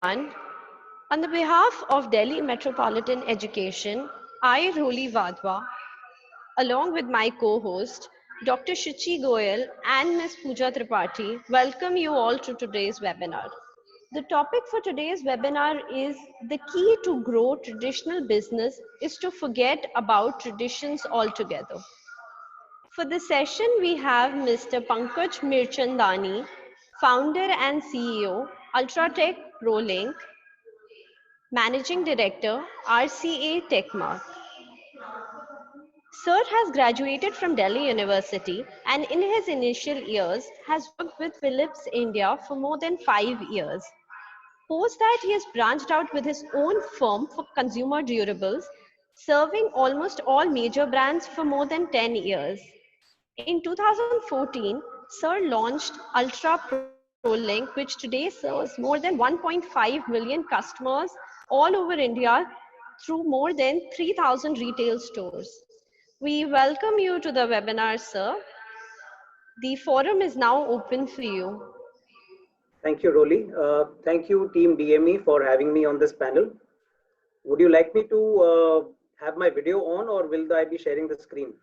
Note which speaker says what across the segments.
Speaker 1: On the behalf of Delhi Metropolitan Education, I, Roli Vadwa, along with my co-host, Dr. Shuchi Goyal and Ms. Pooja Tripathi, welcome you all to today's webinar. The topic for today's webinar is the key to grow traditional business is to forget about traditions altogether. For the session, we have Mr. Pankaj Mirchandani, founder and CEO, Ultratech ProLink, Managing Director, RCA Techmark. Sir has graduated from Delhi University and in his initial years has worked with Philips India for more than 5 years. Post that, he has branched out with his own firm for consumer durables, serving almost all major brands for more than 10 years. In 2014, Sir launched Ultra ProLink, which today serves more than 1.5 million customers all over India through more than 3,000 retail stores. We welcome you to the webinar, sir. The forum is now open for you.
Speaker 2: Thank you, Roli. Thank you, Team DME, for having me on this panel. Would you like me to have my video on, or will I be sharing the screen?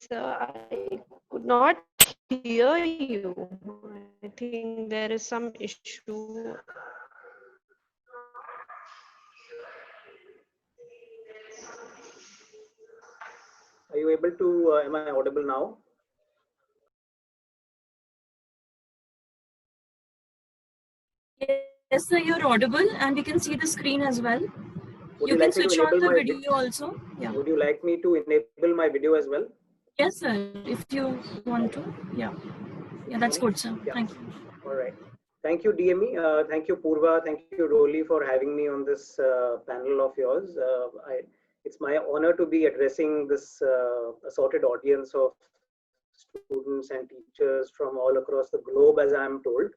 Speaker 1: Sir, I could not hear you. I think there is some issue.
Speaker 2: Are you able to, am I audible now?
Speaker 3: Yes, sir, you're audible and we can see the screen as well.
Speaker 2: Would
Speaker 3: You
Speaker 2: like
Speaker 3: can
Speaker 2: me to
Speaker 3: switch on
Speaker 2: enable
Speaker 3: the
Speaker 2: my
Speaker 3: video also. Yeah.
Speaker 2: Would you like me to enable my video as well?
Speaker 3: Yes, sir, if you want to. Yeah. Yeah, that's good, sir.
Speaker 2: Yeah.
Speaker 3: Thank you.
Speaker 2: All right. Thank you, DME. Thank you, Purva. Thank you, Roli, for having me on this panel of yours. It's my honor to be addressing this assorted audience of students and teachers from all across the globe, as I'm told.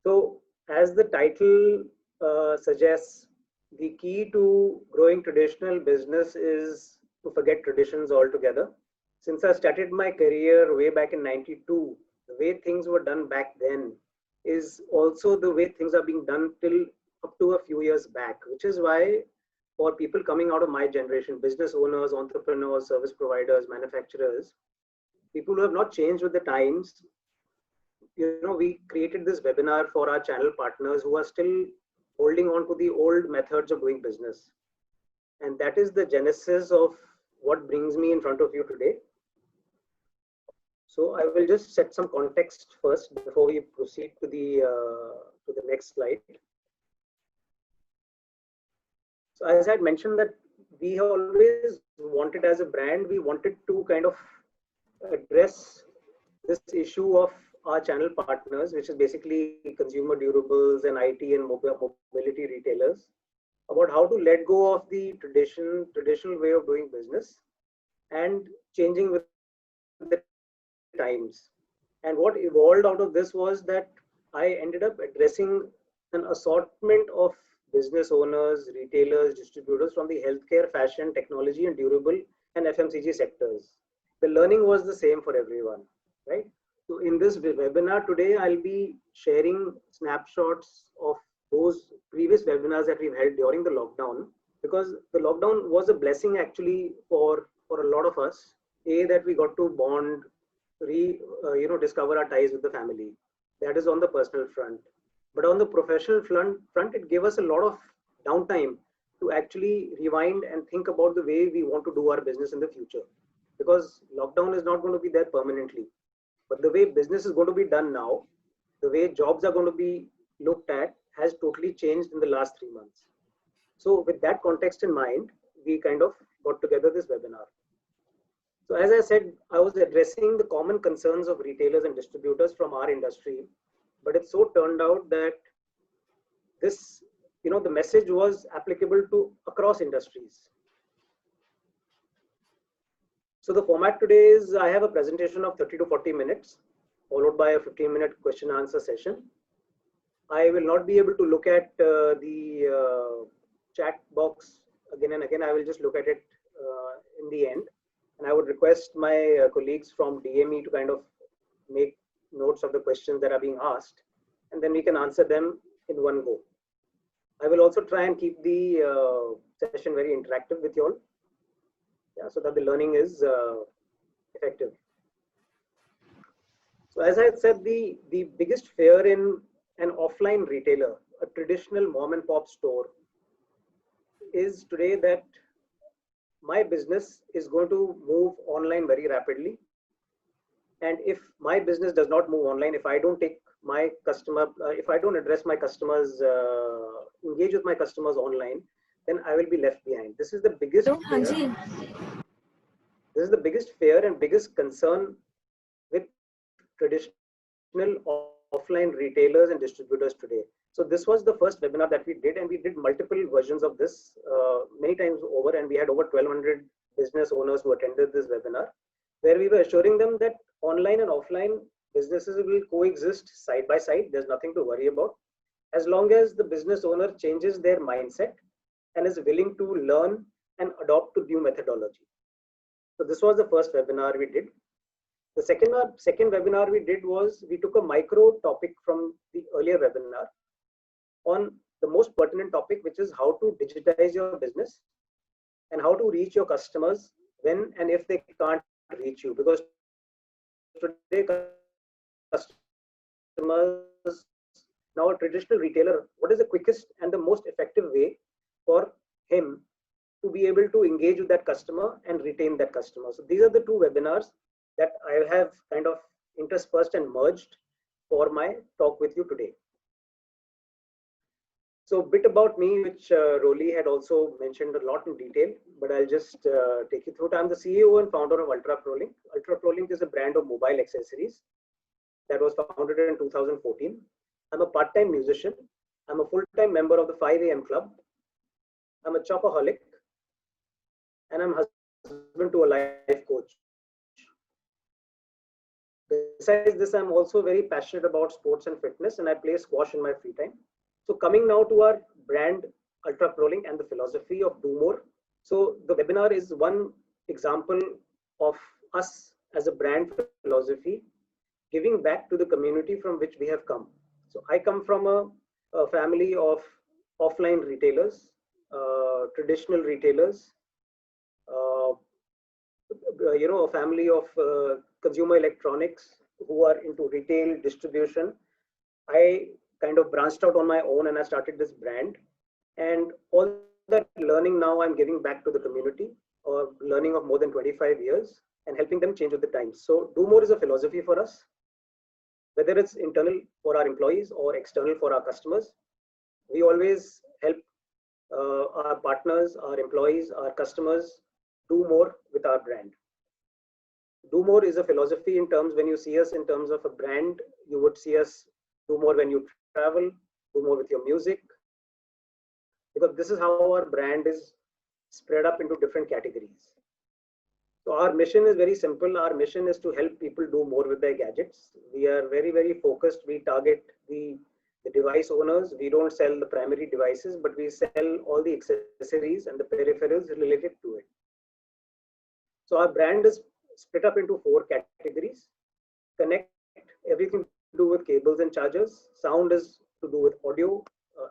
Speaker 2: So, as the title suggests, the key to growing traditional business is to forget traditions altogether. Since I started my career way back in '92, the way things were done back then is also the way things are being done till up to a few years back, which is why for people coming out of my generation, business owners, entrepreneurs, service providers, manufacturers, people who have not changed with the times, we created this webinar for our channel partners who are still holding on to the old methods of doing business. And that is the genesis of what brings me in front of you today. So I will just set some context first before we proceed to the next slide. So as I had mentioned that we always wanted as a brand, we wanted to kind of address this issue of our channel partners, which is basically consumer durables and IT and mobility retailers, about how to let go of the traditional way of doing business and changing with the times. And what evolved out of this was that I ended up addressing an assortment of business owners, retailers, distributors from the healthcare, fashion, technology, and durable and FMCG sectors. The learning was the same for everyone, right? So in this webinar today, I'll be sharing snapshots of those previous webinars that we've held during the lockdown, because the lockdown was a blessing actually for a lot of us. That we got to bond, discover our ties with the family. That is on the personal front. But on the professional front, it gave us a lot of downtime to actually rewind and think about the way we want to do our business in the future. Because lockdown is not going to be there permanently. But the way business is going to be done now, the way jobs are going to be looked at has totally changed in the last 3 months. So with that context in mind, we kind of got together this webinar. So as I said, I was addressing the common concerns of retailers and distributors from our industry, but it so turned out that this, the message was applicable to across industries. So the format today is I have a presentation of 30 to 40 minutes, followed by a 15-minute question answer session. I will not be able to look at the chat box again and again. I will just look at it in the end. And I would request my colleagues from DME to kind of make notes of the questions that are being asked, and then we can answer them in one go. I will also try and keep the session very interactive with you all, yeah, so that the learning is effective. So as I said, the biggest fear in an offline retailer, a traditional mom and pop store, is today that my business is going to move online very rapidly. And if my business does not move online, if I don't take my customer, if I don't address my customers, engage with my customers online, then I will be left behind. This is the biggest fear. This is the biggest fear and biggest concern with traditional offline retailers and distributors today. So this was the first webinar that we did, and we did multiple versions of this many times over, and we had over 1,200 business owners who attended this webinar, where we were assuring them that online and offline businesses will coexist side by side. There's nothing to worry about, as long as the business owner changes their mindset and is willing to learn and adopt to new methodology. So this was the first webinar we did. The second webinar we did was, we took a micro topic from the earlier webinar on the most pertinent topic, which is how to digitize your business and how to reach your customers when and if they can't reach you. Because today customers, now a traditional retailer, what is the quickest and the most effective way for him to be able to engage with that customer and retain that customer? So these are the two webinars that I have kind of interspersed and merged for my talk with you today. So a bit about me, which Rolly had also mentioned a lot in detail, but I'll just take you through it. I'm the CEO and founder of Ultra Pro Link. Ultra Pro Link is a brand of mobile accessories that was founded in 2014. I'm a part-time musician. I'm a full-time member of the 5 AM Club. I'm a chopaholic, and I'm husband to a life coach. Besides this, I'm also very passionate about sports and fitness, and I play squash in my free time. So coming now to our brand Ultra Pro Link and the philosophy of Do More. So the webinar is one example of us as a brand philosophy, giving back to the community from which we have come. So I come from a family of offline retailers, traditional retailers, a family of consumer electronics who are into retail distribution. I kind of branched out on my own and I started this brand, and all that learning now I'm giving back to the community, or learning of more than 25 years and helping them change with the times. So Do More is a philosophy for us, whether it's internal for our employees or external for our customers. We always help our partners, our employees, our customers do more with our brand. Do more is a philosophy in terms, when you see us in terms of a brand, you would see us do more when you travel, do more with your music, because this is how our brand is spread up into different categories. So our mission is very simple. Our mission is to help people do more with their gadgets. We are very, very focused. We target the device owners. We don't sell the primary devices, but we sell all the accessories and the peripherals related to it. So our brand is split up into 4 categories. Connect, everything to do with cables and chargers. Sound is to do with audio,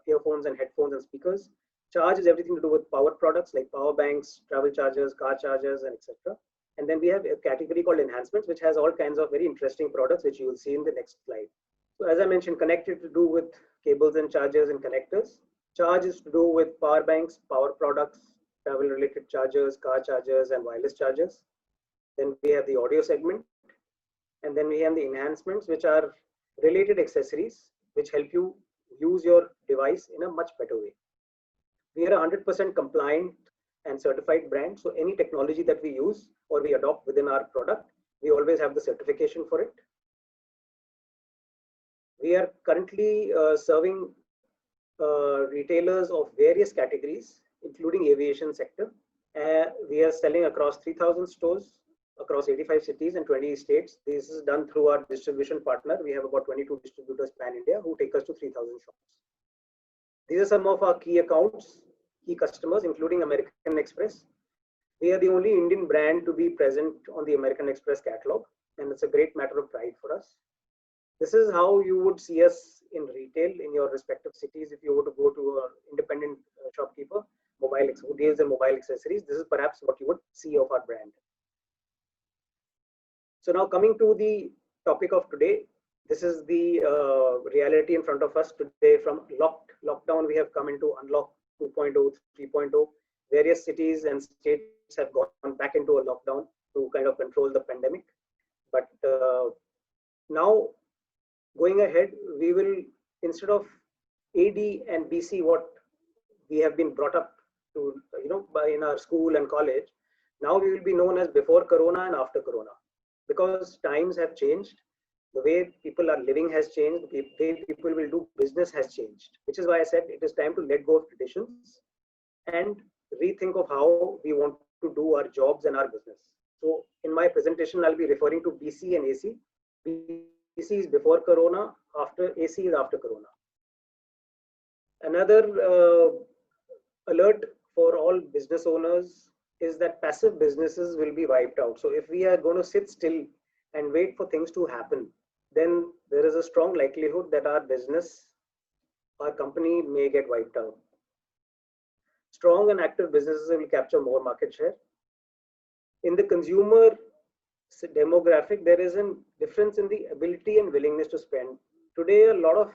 Speaker 2: earphones and headphones and speakers. Charge is everything to do with power products like power banks, travel chargers, car chargers, and etc. And then we have a category called enhancements, which has all kinds of very interesting products, which you will see in the next slide. So as I mentioned, connected to do with cables and chargers and connectors. Charge is to do with power banks, power products, travel related chargers, car chargers, and wireless chargers. Then we have the audio segment. And then we have the enhancements, which are related accessories, which help you use your device in a much better way. We are a 100% compliant and certified brand. So any technology that we use or we adopt within our product, we always have the certification for it. We are currently serving retailers of various categories, including aviation sector. We are selling across 3,000 stores across 85 cities and 20 states. This is done through our distribution partner. We have about 22 distributors pan India who take us to 3,000 shops. These are some of our key accounts, key customers, including American Express. We are the only Indian brand to be present on the American Express catalog, and it's a great matter of pride for us. This is how you would see us in retail in your respective cities. If you were to go to an independent shopkeeper, who deals in mobile accessories, this is perhaps what you would see of our brand. So now coming to the topic of today, this is the reality in front of us today. From lockdown, we have come into unlock 2.0, 3.0. Various cities and states have gone back into a lockdown to kind of control the pandemic. But now going ahead, we will, instead of AD and BC, what we have been brought up to, in our school and college, now we will be known as before Corona and after Corona, because times have changed. The way people are living has changed. The way people will do business has changed, which is why I said it is time to let go of traditions and rethink of how we want to do our jobs and our business. So in my presentation, I'll be referring to BC and AC. BC is before Corona, AC is after Corona. Another alert for all business owners is that passive businesses will be wiped out. So if we are going to sit still and wait for things to happen, then there is a strong likelihood that our business, our company may get wiped out. Strong and active businesses will capture more market share. In the consumer demographic, there is a difference in the ability and willingness to spend. Today, a lot of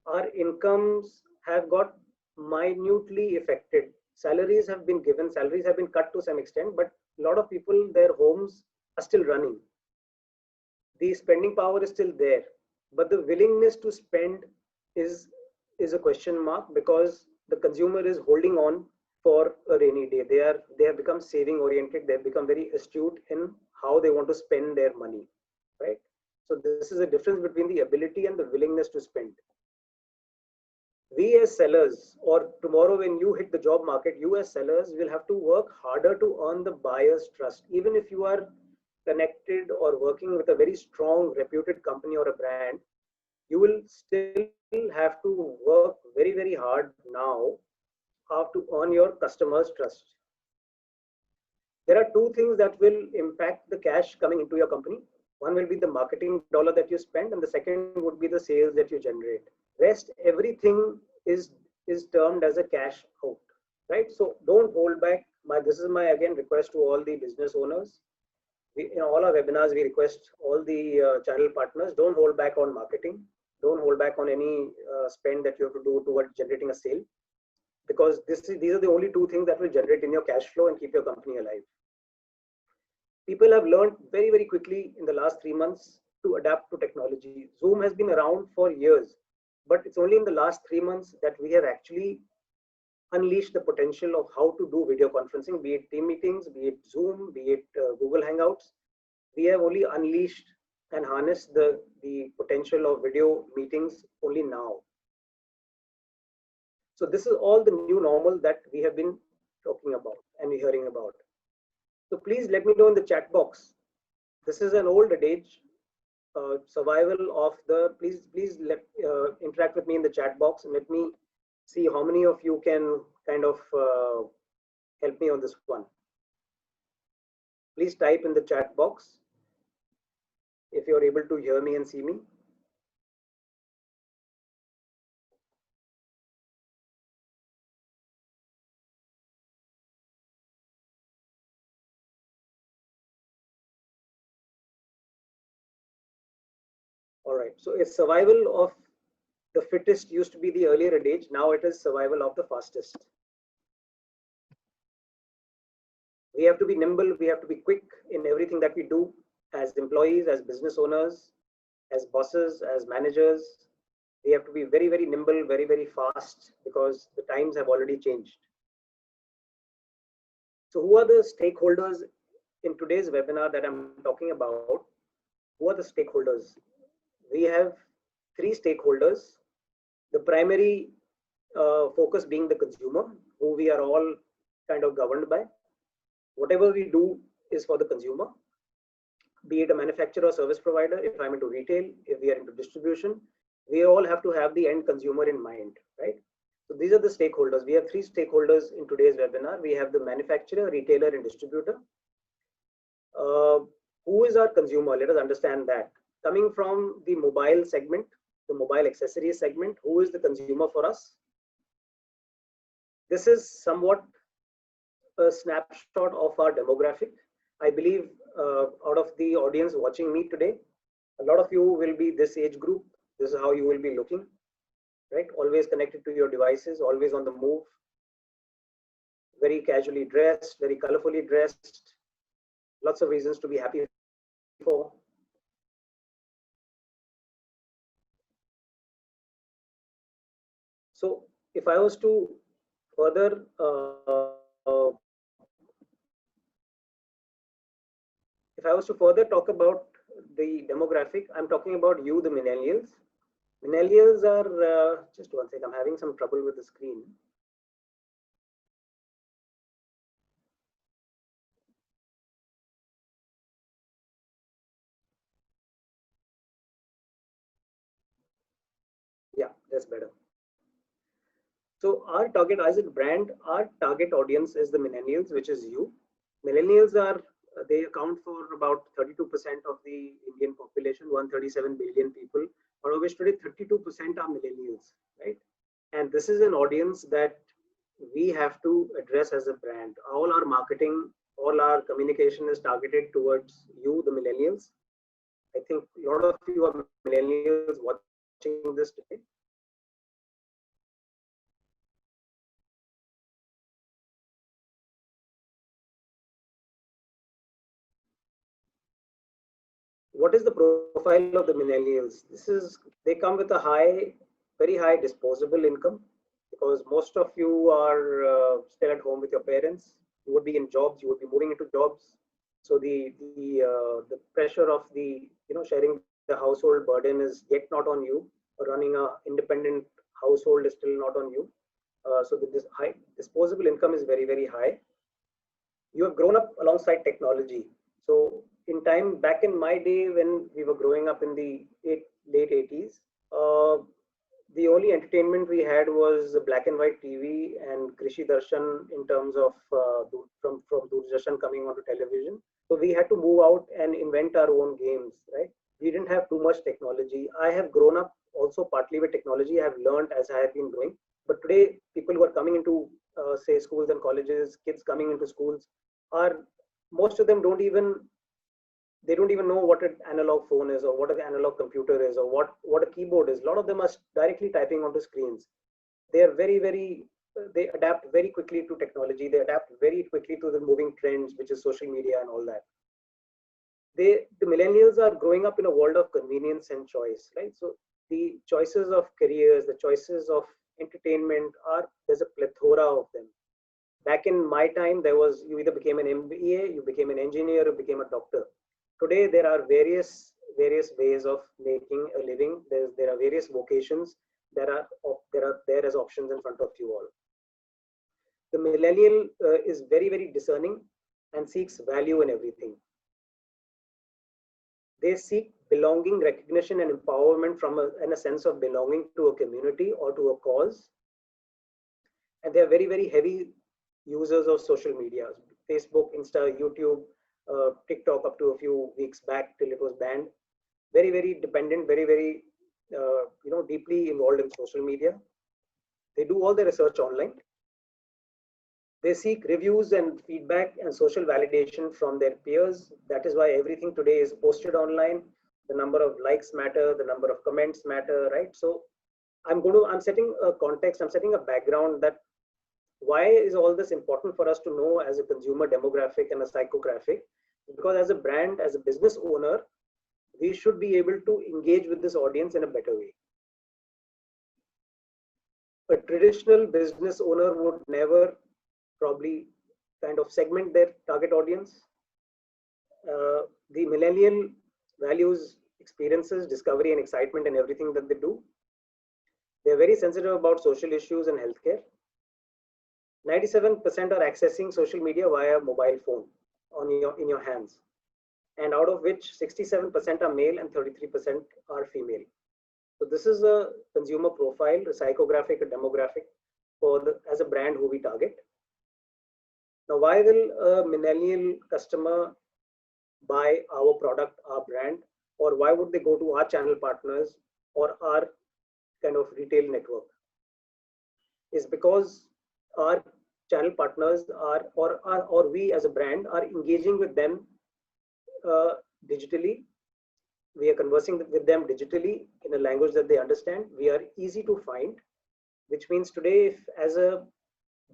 Speaker 2: our incomes have got minutely affected. Salaries have been given, salaries have been cut to some extent, but a lot of people, their homes are still running. The spending power is still there, but the willingness to spend is a question mark, because the consumer is holding on for a rainy day. They have become saving oriented. They have become very astute in how they want to spend their money, right? So this is a difference between the ability and the willingness to spend. We as sellers, or tomorrow when you hit the job market, you as sellers will have to work harder to earn the buyer's trust. Even if you are connected or working with a very strong reputed company or a brand, you will still have to work very, very hard now how to earn your customers' trust. There are two things that will impact the cash coming into your company. One will be the marketing dollar that you spend, and the second would be the sales that you generate. Rest, everything is termed as a cash out, right? So don't hold back. This is my, again, request to all the business owners. In all our webinars, we request all the channel partners, don't hold back on marketing. Don't hold back on any spend that you have to do towards generating a sale, because these are the only two things that will generate in your cash flow and keep your company alive. People have learned very, very quickly in the last 3 months to adapt to technology. Zoom has been around for years, but it's only in the last 3 months that we have actually unleashed the potential of how to do video conferencing, be it team meetings, be it Zoom, be it Google Hangouts. We have only unleashed and harnessed the potential of video meetings only now. So this is all the new normal that we have been talking about and hearing about. So please let me know in the chat box. This is an old adage, survival of the, please interact with me in the chat box and let me see how many of you can kind of help me on this one. Please type in the chat box if you're able to hear me and see me. All right, so it's survival of the fittest used to be the earlier adage. Now it is survival of the fastest. We have to be nimble. We have to be quick in everything that we do as employees, as business owners, as bosses, as managers. We have to be very, very nimble, very, very fast, because the times have already changed. So who are the stakeholders in today's webinar that I'm talking about? Who are the stakeholders? We have 3 stakeholders. The primary focus being the consumer, who we are all kind of governed by. Whatever we do is for the consumer, be it a manufacturer or service provider. If I'm into retail, if we are into distribution, we all have to have the end consumer in mind, right? So these are the stakeholders. We have three stakeholders in today's webinar. We have the manufacturer, retailer, and distributor. Who is our consumer? Let us understand that. Coming from the mobile segment, the mobile accessories segment, who is the consumer for us? This is somewhat a snapshot of our demographic. I believe out of the audience watching me today, a lot of you will be this age group. This is how you will be looking, right? Always connected to your devices, always on the move, very casually dressed, very colorfully dressed, lots of reasons to be happy for. So if I was to further talk about the demographic, I'm talking about you, the millennials. Millennials are, just one second, I'm having some trouble with the screen. Yeah, that's better. So our target as a brand, our target audience is the millennials, which is you. Millennials are, they account for about 32% of the Indian population, 137 billion people, out of which today 32% are millennials, right? And this is an audience that we have to address as a brand. All our marketing, all our communication is targeted towards you, the millennials. I think a lot of you are millennials watching this today. What is the profile of the millennials? They come with a very high disposable income, because most of you are still at home with your parents. You would be in jobs, you would be moving into jobs. So the pressure of the, sharing the household burden is yet not on you. Running a independent household is still not on you. So this high disposable income is very, very high. You have grown up alongside technology. So in time back in my day, when we were growing up in the late 80s, the only entertainment we had was black and white TV and Krishi Darshan in terms of from Doordarshan coming onto television. So we had to move out and invent our own games, right? We didn't have too much technology. I have grown up also partly with technology. I have learned as I have been growing. But today, people who are coming into say schools and colleges, kids coming into schools, are most of them don't even know what an analog phone is, or what an analog computer is, or what a keyboard is. A lot of them are directly typing onto screens. They are they adapt very quickly to technology. They adapt very quickly to the moving trends, which is social media and all that. The millennials are growing up in a world of convenience and choice, right? So the choices of careers, the choices of entertainment there's a plethora of them. Back in my time, you either became an MBA, you became an engineer, you became a doctor. Today, there are various ways of making a living. There are various vocations that are there as options in front of you all. The millennial is very, very discerning and seeks value in everything. They seek belonging, recognition, and empowerment and a sense of belonging to a community or to a cause. And they are very, very heavy users of social media: Facebook, Insta, YouTube, TikTok up to a few weeks back till it was banned. Very, very dependent, very, very deeply involved in social media. They do all their research online. They seek reviews and feedback and social validation from their peers. That is why everything today is posted online. The number of likes matter, the number of comments matter, right? So I'm setting a context, I'm setting a background that why is all this important for us to know as a consumer demographic and a psychographic? Because as a brand, as a business owner, we should be able to engage with this audience in a better way. A traditional business owner would never probably kind of segment their target audience. The millennial values experiences, discovery, and excitement in everything that they do. They're very sensitive about social issues and healthcare. 97% are accessing social media via mobile phone in your hands, and out of which 67% are male and 33% are female. So this is a consumer profile, a psychographic, a demographic as a brand who we target. Now, why will a millennial customer buy our product, our brand, or why would they go to our channel partners or our kind of retail network? Is because our channel partners or we as a brand are engaging with them digitally. We are conversing with them digitally in a language that they understand. We are easy to find, which means today, if as a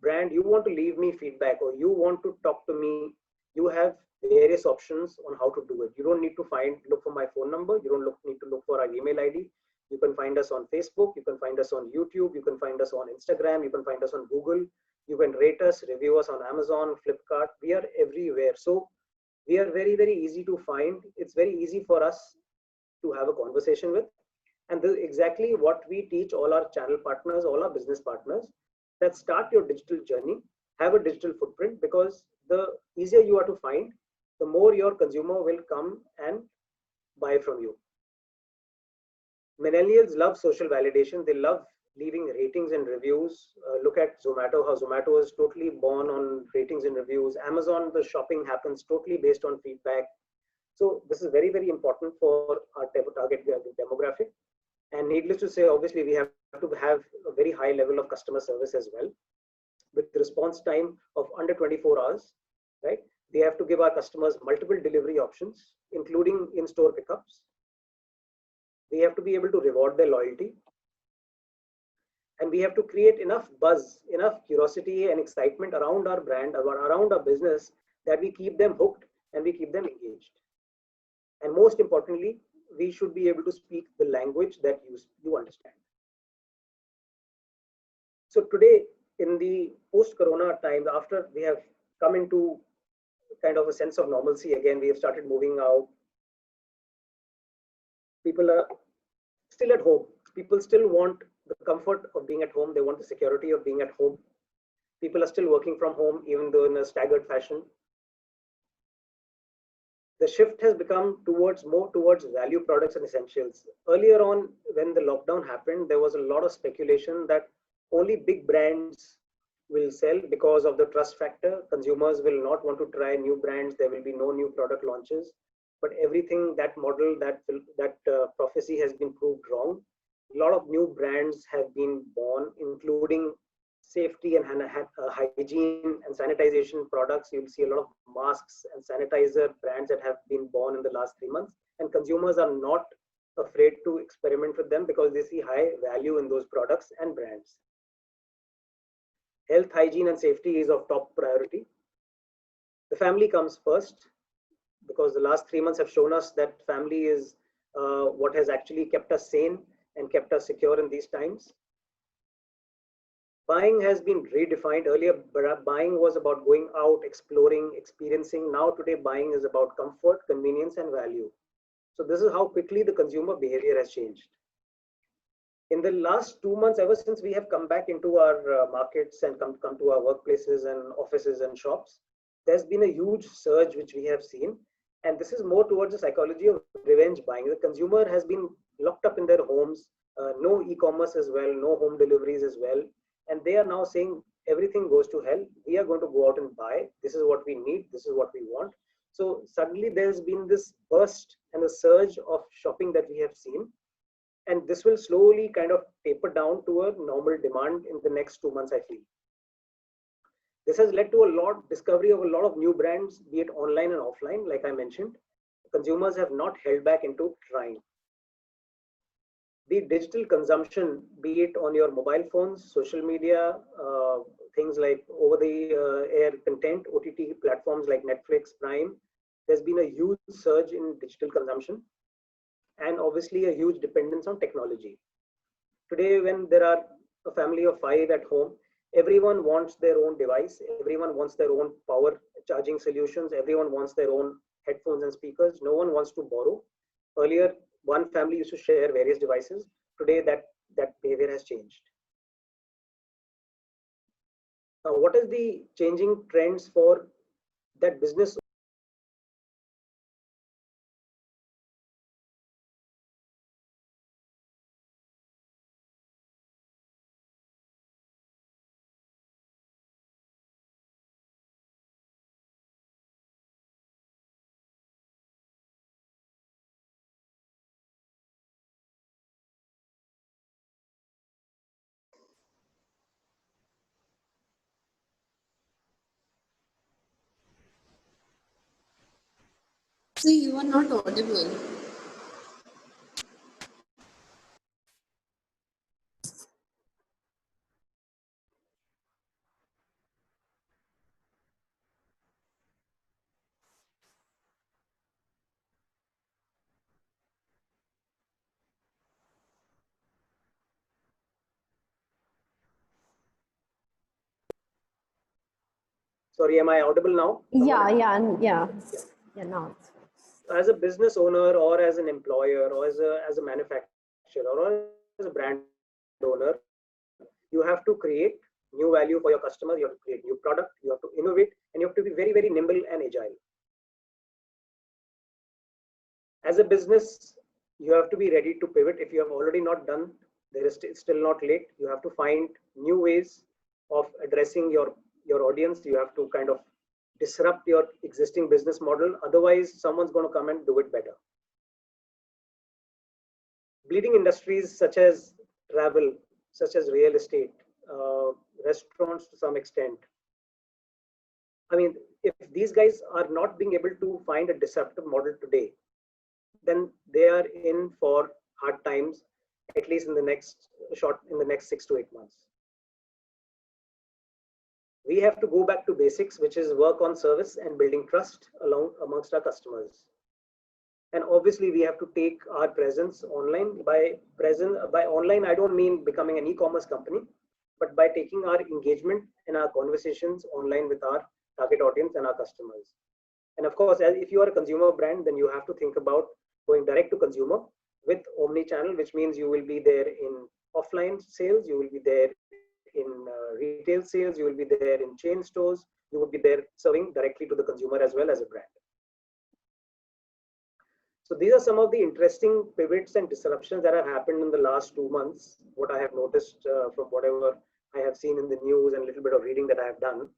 Speaker 2: brand you want to leave me feedback or you want to talk to me, you have various options on how to do it. You don't need to look for my phone number. You don't need to look for our email ID. You can find us on Facebook. You can find us on YouTube. You can find us on Instagram. You can find us on Google. You can rate us, review us on Amazon, Flipkart. We are everywhere. So we are very, very easy to find. It's very easy for us to have a conversation with. And this is exactly what we teach all our channel partners, all our business partners, that start your digital journey, have a digital footprint, because the easier you are to find, the more your consumer will come and buy from you. Millennials love social validation. They love leaving ratings and reviews. Look at Zomato, how Zomato is totally born on ratings and reviews. Amazon, the shopping happens totally based on feedback. So this is very, very important for our target demographic. And needless to say, obviously, we have to have a very high level of customer service as well, with response time of under 24 hours, right? We have to give our customers multiple delivery options, including in-store pickups. We have to be able to reward their loyalty. And we have to create enough buzz, enough curiosity and excitement around our brand, around our business, that we keep them hooked and we keep them engaged. And most importantly, we should be able to speak the language that you understand. So today, in the post-corona times, after we have come into kind of a sense of normalcy again, we have started moving out. People are still at home. People still want the comfort of being at home. They want the security of being at home. People are still working from home, even though in a staggered fashion. The shift has become more towards value products and essentials. Earlier on, when the lockdown happened, there was a lot of speculation that only big brands will sell because of the trust factor. Consumers will not want to try new brands. There will be no new product launches. But everything, that model, that prophecy has been proved wrong. A lot of new brands have been born, including safety and hygiene and sanitization products. You'll see a lot of masks and sanitizer brands that have been born in the last 3 months, and consumers are not afraid to experiment with them because they see high value in those products and brands. Health, hygiene, and safety is of top priority. The family comes first, because the last 3 months have shown us that family is what has actually kept us sane and kept us secure in these times. Buying has been redefined. Earlier, buying was about going out, exploring, experiencing. Now today, buying is about comfort, convenience, and value. So this is how quickly the consumer behavior has changed. In the last 2 months, ever since we have come back into our markets and come to our workplaces and offices and shops, there's been a huge surge which we have seen. And this is more towards the psychology of revenge buying. The consumer has been locked up in their homes, no e-commerce as well, no home deliveries as well. And they are now saying everything goes to hell. We are going to go out and buy. This is what we need. This is what we want. So suddenly there's been this burst and a surge of shopping that we have seen. And this will slowly kind of taper down to a normal demand in the next 2 months, I feel. This has led to a lot discovery of a lot of new brands, be it online and offline, like I mentioned. Consumers have not held back into trying. The digital consumption, be it on your mobile phones, social media, things like over-the-air content, OTT platforms like Netflix, Prime, there's been a huge surge in digital consumption, and obviously a huge dependence on technology. Today, when there are a family of 5 at home, everyone wants their own device, everyone wants their own power charging solutions, everyone wants their own headphones and speakers. No one wants to borrow. Earlier, one family used to share various devices. Today, that behavior has changed. Now, what is the changing trends for that business
Speaker 4: See, you are not audible.
Speaker 2: Sorry, am I audible now?
Speaker 1: Yeah, yeah. Now.
Speaker 2: As a business owner or as an employer or as a manufacturer or as a brand owner, you have to create new value for your customers, you have to create new product, you have to innovate, and you have to be very, very nimble and agile. As a business, you have to be ready to pivot. If you have already not done, it's still not late. You have to find new ways of addressing your audience. You have to kind of disrupt your existing business model. Otherwise, someone's going to come and do it better. Bleeding industries such as travel, such as real estate, restaurants to some extent. I mean, if these guys are not being able to find a disruptive model today, then they are in for hard times, at least in the next 6 to 8 months. We have to go back to basics, which is work on service and building trust amongst our customers. And obviously, we have to take our presence online. By online, I don't mean becoming an e-commerce company, but by taking our engagement and our conversations online with our target audience and our customers. And of course, if you are a consumer brand, then you have to think about going direct to consumer with omni-channel, which means you will be there in offline sales, you will be there in retail sales, you will be there in chain stores, you will be there serving directly to the consumer as well as a brand. So these are some of the interesting pivots and disruptions that have happened in the last 2 months, what I have noticed from whatever I have seen in the news and a little bit of reading that I have done.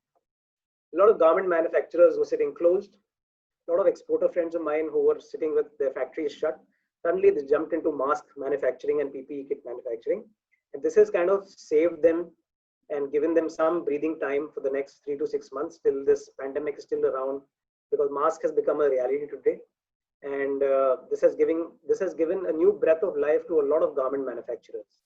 Speaker 2: A lot of garment manufacturers were sitting closed. A lot of exporter friends of mine who were sitting with their factories shut, suddenly they jumped into mask manufacturing and PPE kit manufacturing. And this has kind of saved them and given them some breathing time for the next 3 to 6 months till this pandemic is still around, because mask has become a reality today. And this has given a new breath of life to a lot of garment manufacturers.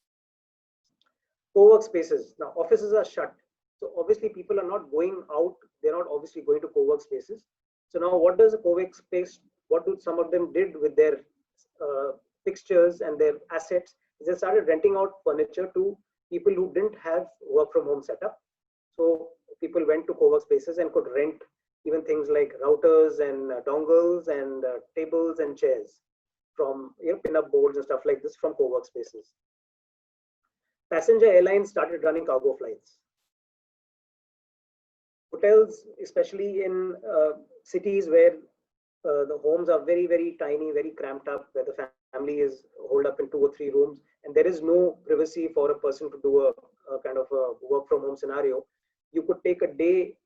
Speaker 2: Co-work spaces. Now, offices are shut. So obviously people are not going out. They're not obviously going to co-work spaces. So now what does a co-work space, what do some of them did with their fixtures and their assets? They started renting out furniture to people who didn't have work from home setup. So people went to co-work spaces and could rent even things like routers and dongles and tables and chairs from pin-up boards and stuff like this from co-work spaces. Passenger airlines started running cargo flights. Hotels, especially in cities where the homes are very, very tiny, very cramped up, where the family is holed up in 2 or 3 rooms, and there is no privacy for a person to do a kind of a work from home scenario. You could take a day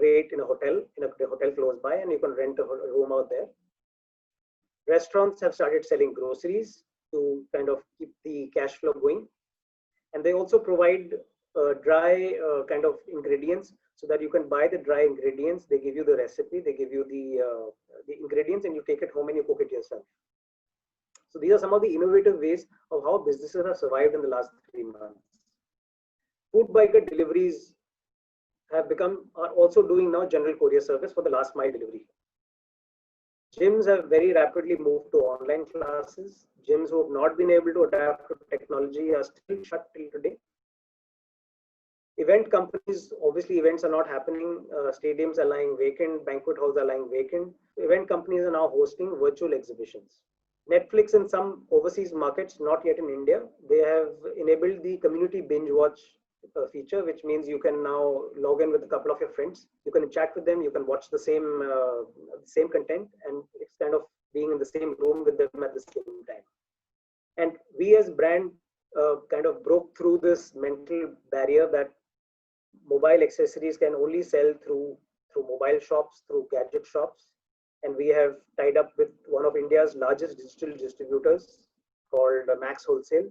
Speaker 2: rate in a hotel close by, and you can rent a room out there. Restaurants have started selling groceries to kind of keep the cash flow going, and they also provide dry kind of ingredients, so that you can buy the dry ingredients. They give you the recipe, they give you the ingredients, and you take it home and you cook it yourself. So these are some of the innovative ways of how businesses have survived in the last 3 months. Food biker deliveries are also doing now general courier service for the last mile delivery. Gyms have very rapidly moved to online classes. Gyms who have not been able to adapt to technology are still shut till today. Event companies, obviously events are not happening. Stadiums are lying vacant. Banquet halls are lying vacant. Event companies are now hosting virtual exhibitions. Netflix in some overseas markets, not yet in India, they have enabled the community binge watch feature, which means you can now log in with a couple of your friends. You can chat with them. You can watch the same content, and it's kind of being in the same room with them at the same time. And we as brand kind of broke through this mental barrier that mobile accessories can only sell through mobile shops, through gadget shops. And we have tied up with one of India's largest digital distributors called Max Wholesale,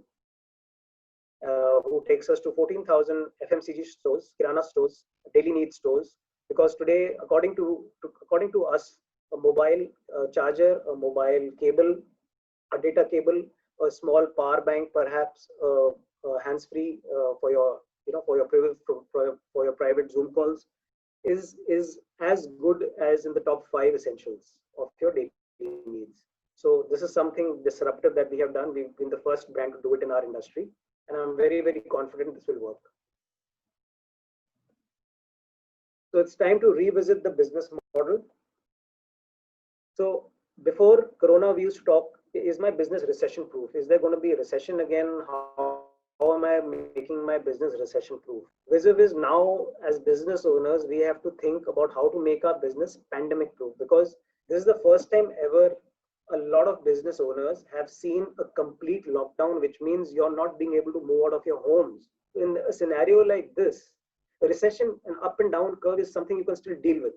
Speaker 2: who takes us to 14,000 FMCG stores, Kirana stores, daily needs stores. Because today, according to us, a mobile charger, a mobile cable, a data cable, a small power bank, perhaps hands-free for your, for your private Zoom calls, is as good as in the top 5 essentials of your daily needs. So this is something disruptive that we have done. We've been the first brand to do it in our industry, and I'm very, very confident this will work. So it's time to revisit the business model. So before Corona, we used to talk, is my business recession proof? Is there going to be a recession again? How am I making my business recession proof? Vis-a-vis now, as business owners, we have to think about how to make our business pandemic proof, because this is the first time ever a lot of business owners have seen a complete lockdown, which means you're not being able to move out of your homes. In a scenario like this, a recession, an up and down curve is something you can still deal with.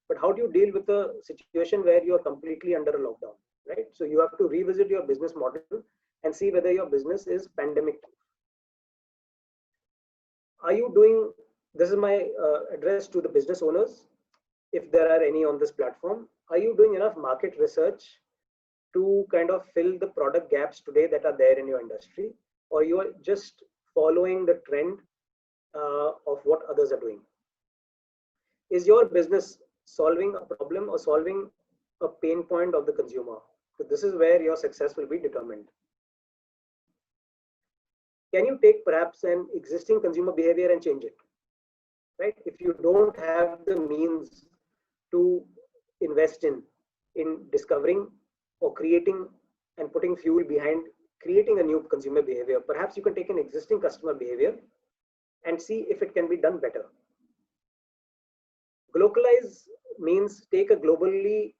Speaker 2: But how do you deal with a situation where you're completely under a lockdown, right? So you have to revisit your business model and see whether your business is pandemic proof. Are you doing, this is my address to the business owners, if there are any on this platform, are you doing enough market research to kind of fill the product gaps today that are there in your industry, or you are just following the trend of what others are doing? Is your business solving a problem or solving a pain point of the consumer? So this is where your success will be determined. Can you take perhaps an existing consumer behavior and change it, right? If you don't have the means to invest in discovering or creating and putting fuel behind creating a new consumer behavior, perhaps you can take an existing customer behavior and see if it can be done better. Globalize means take a globally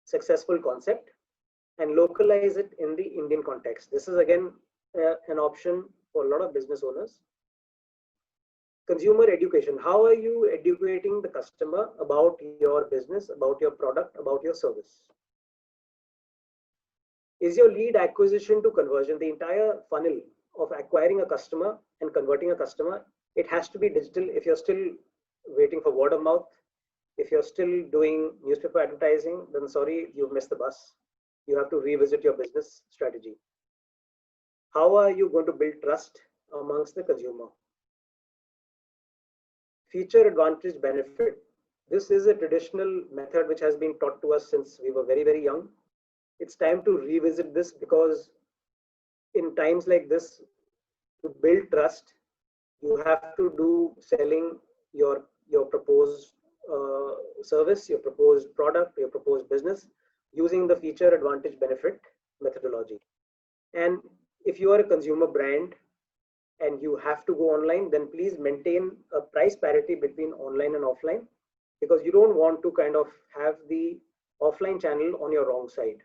Speaker 2: successful concept and localize it in the Indian context. This is again an option for a lot of business owners. Consumer education. How are you educating the customer about your business, about your product, about your service? Is your lead acquisition to conversion, the entire funnel of acquiring a customer and converting a customer, it has to be digital. If you're still waiting for word of mouth, if you're still doing newspaper advertising, then sorry, you've missed the bus. You have to revisit your business strategy. How are you going to build trust amongst the consumer? Feature advantage benefit. This is a traditional method which has been taught to us since we were very, very young. It's time to revisit this, because in times like this, to build trust, you have to do selling your proposed service, your proposed product, your proposed business using the feature advantage benefit methodology. And if you are a consumer brand and you have to go online, then please maintain a price parity between online and offline, because you don't want to kind of have the offline channel on your wrong side,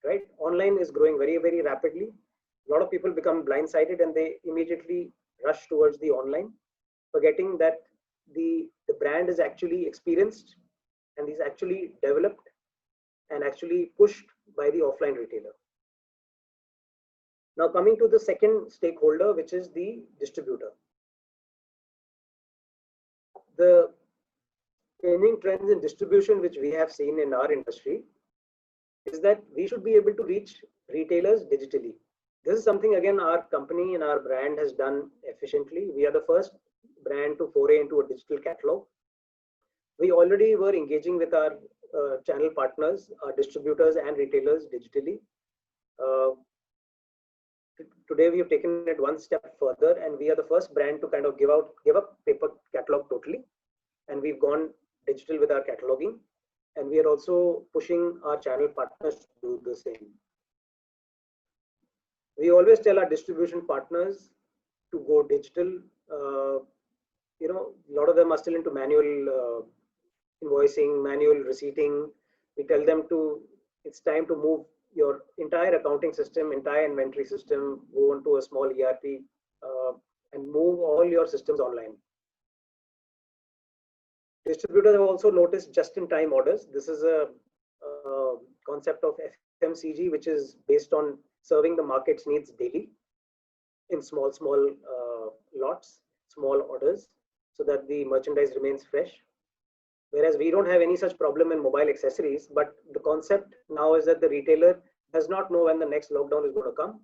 Speaker 2: right? Online is growing very, very rapidly. A lot of people become blindsided and they immediately rush towards the online, forgetting that the brand is actually experienced and is actually developed and actually pushed by the offline retailer. Now coming to the second stakeholder, which is the distributor. The changing trends in distribution which we have seen in our industry is that we should be able to reach retailers digitally. This is something again our company and our brand has done efficiently. We are the first brand to foray into a digital catalog. We already were engaging with our channel partners, our distributors and retailers digitally. Today we have taken it one step further, and we are the first brand to kind of give up paper catalog totally, and we've gone digital with our cataloging, and we are also pushing our channel partners to do the same. We always tell our distribution partners to go digital. A lot of them are still into manual invoicing, manual receipting. We tell them it's time to move your entire accounting system, entire inventory system, go into a small ERP and move all your systems online. Distributors have also noticed just-in-time orders. This is a concept of FMCG, which is based on serving the market's needs daily in small lots, small orders, so that the merchandise remains fresh. Whereas we don't have any such problem in mobile accessories, but the concept now is that the retailer does not know when the next lockdown is going to come.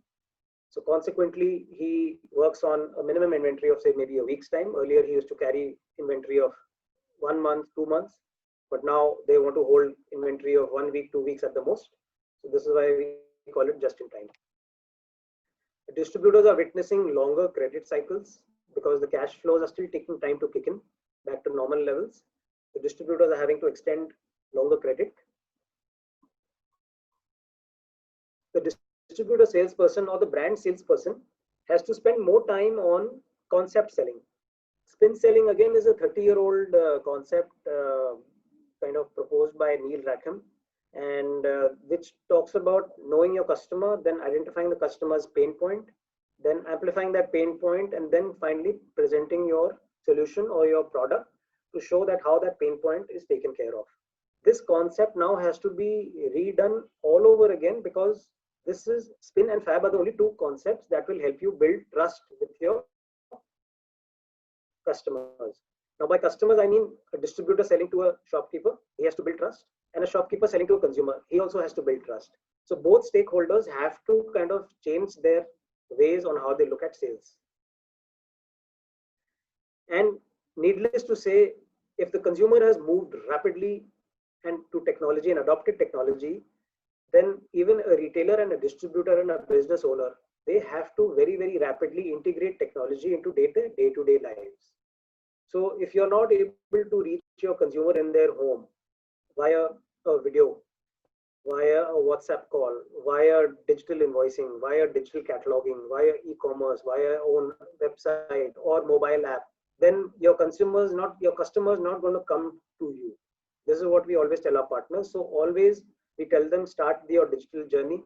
Speaker 2: So consequently, he works on a minimum inventory of say maybe a week's time. Earlier, he used to carry inventory of 1 month, 2 months, but now they want to hold inventory of 1 week, 2 weeks at the most. So this is why we call it just in time. The distributors are witnessing longer credit cycles because the cash flows are still taking time to kick in back to normal levels. The distributors are having to extend longer credit. The distributor salesperson or the brand salesperson has to spend more time on concept selling. Spin selling again is a 30-year-old concept kind of proposed by Neil Rackham, and which talks about knowing your customer, then identifying the customer's pain point, then amplifying that pain point, and then finally presenting your solution or your product to show that how that pain point is taken care of. This concept now has to be redone all over again because this is spin and fab are the only two concepts that will help you build trust with your customers. Now by customers, I mean a distributor selling to a shopkeeper, he has to build trust, and a shopkeeper selling to a consumer, he also has to build trust. So both stakeholders have to kind of change their ways on how they look at sales. And needless to say, if the consumer has moved rapidly and to technology and adopted technology, then even a retailer and a distributor and a business owner, they have to very, very rapidly integrate technology into day-to-day lives. So if you're not able to reach your consumer in their home via a video, via a WhatsApp call, via digital invoicing, via digital cataloging, via e-commerce, via own website or mobile app, then your customers not going to come to you. This is what we always tell our partners. So always we tell them, start your digital journey,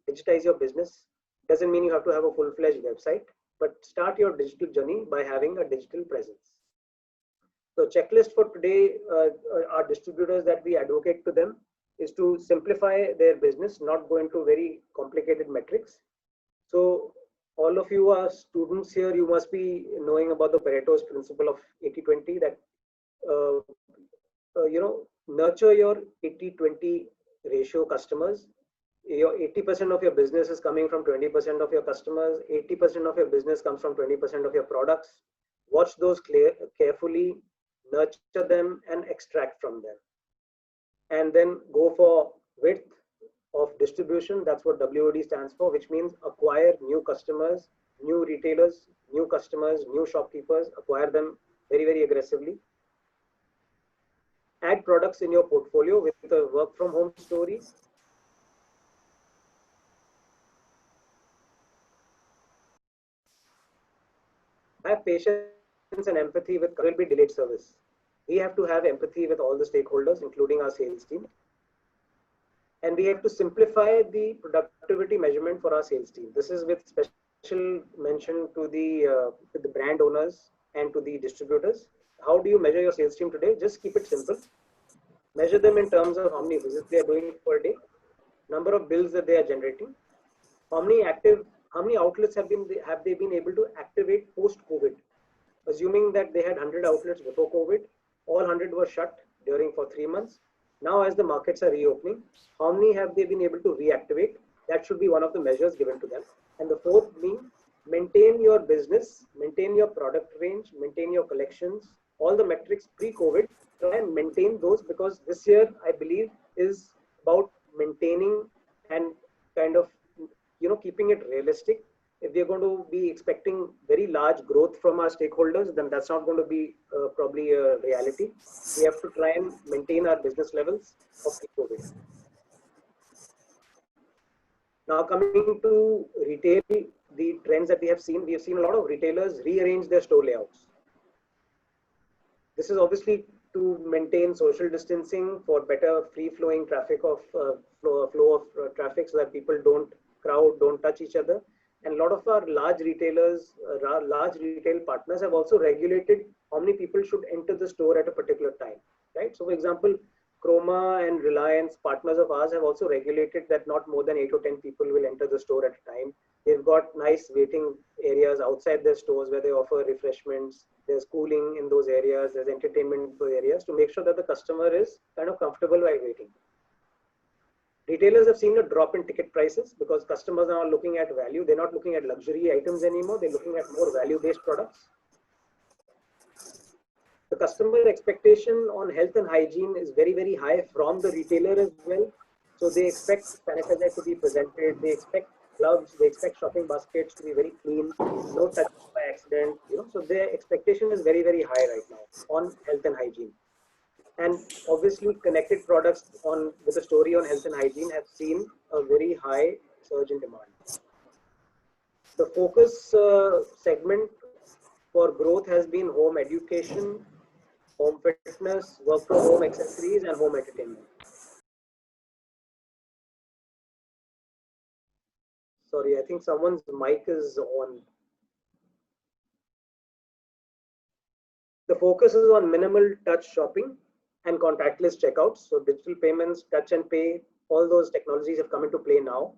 Speaker 2: digitize your business. Doesn't mean you have to have a full-fledged website, but start your digital journey by having a digital presence. So checklist for today, our distributors that we advocate to them is to simplify their business, not go into very complicated metrics. So all of you are students here, you must be knowing about the Pareto's principle of 80-20, that nurture your 80-20 ratio customers. Your 80% of your business is coming from 20% of your customers. 80% of your business comes from 20% of your products. Watch those carefully, nurture them and extract from them. And then go for width of distribution. That's what WOD stands for, which means acquire new customers, new retailers, new customers, new shopkeepers, acquire them very, very aggressively. Add products in your portfolio with a work from home story. Have patience and empathy with will be delayed service. We have to have empathy with all the stakeholders, including our sales team. And we have to simplify the productivity measurement for our sales team. This is with special mention to the brand owners and to the distributors. How do you measure your sales team today? Just keep it simple. Measure them in terms of how many visits they are doing per day, number of bills that they are generating, how many outlets have they been able to activate post-COVID. Assuming that they had 100 outlets before COVID, all 100 were shut for 3 months. Now, as the markets are reopening, how many have they been able to reactivate? That should be one of the measures given to them. And the fourth being, maintain your business, maintain your product range, maintain your collections, all the metrics pre-COVID, try and maintain those, because this year, I believe, is about maintaining and kind of, keeping it realistic. If we're going to be expecting very large growth from our stakeholders, then that's not going to be probably a reality. We have to try and maintain our business levels of pre-COVID. Now coming to retail, the trends that we have seen a lot of retailers rearrange their store layouts. This is obviously to maintain social distancing, for better free-flowing traffic of flow of traffic, so that people don't crowd, don't touch each other. And a lot of our large retailers, large retail partners have also regulated how many people should enter the store at a particular time, right? So for example, Chroma and Reliance, partners of ours, have also regulated that not more than 8 or 10 people will enter the store at a time. They've got nice waiting areas outside their stores where they offer refreshments. There's cooling in those areas. There's entertainment in those areas to make sure that the customer is kind of comfortable while waiting. Retailers have seen a drop in ticket prices because customers are looking at value. They're not looking at luxury items anymore. They're looking at more value-based products. The customer expectation on health and hygiene is very, very high from the retailer as well. So they expect sanitizer to be presented. They expect gloves. They expect shopping baskets to be very clean, no touch by accident. So their expectation is very, very high right now on health and hygiene. And obviously, connected products with a story on health and hygiene have seen a very high surge in demand. The focus segment for growth has been home education, home fitness, work from home accessories, and home entertainment. Sorry, I think someone's mic is on. The focus is on minimal touch shopping and contactless checkouts. So digital payments, touch and pay, all those technologies have come into play now.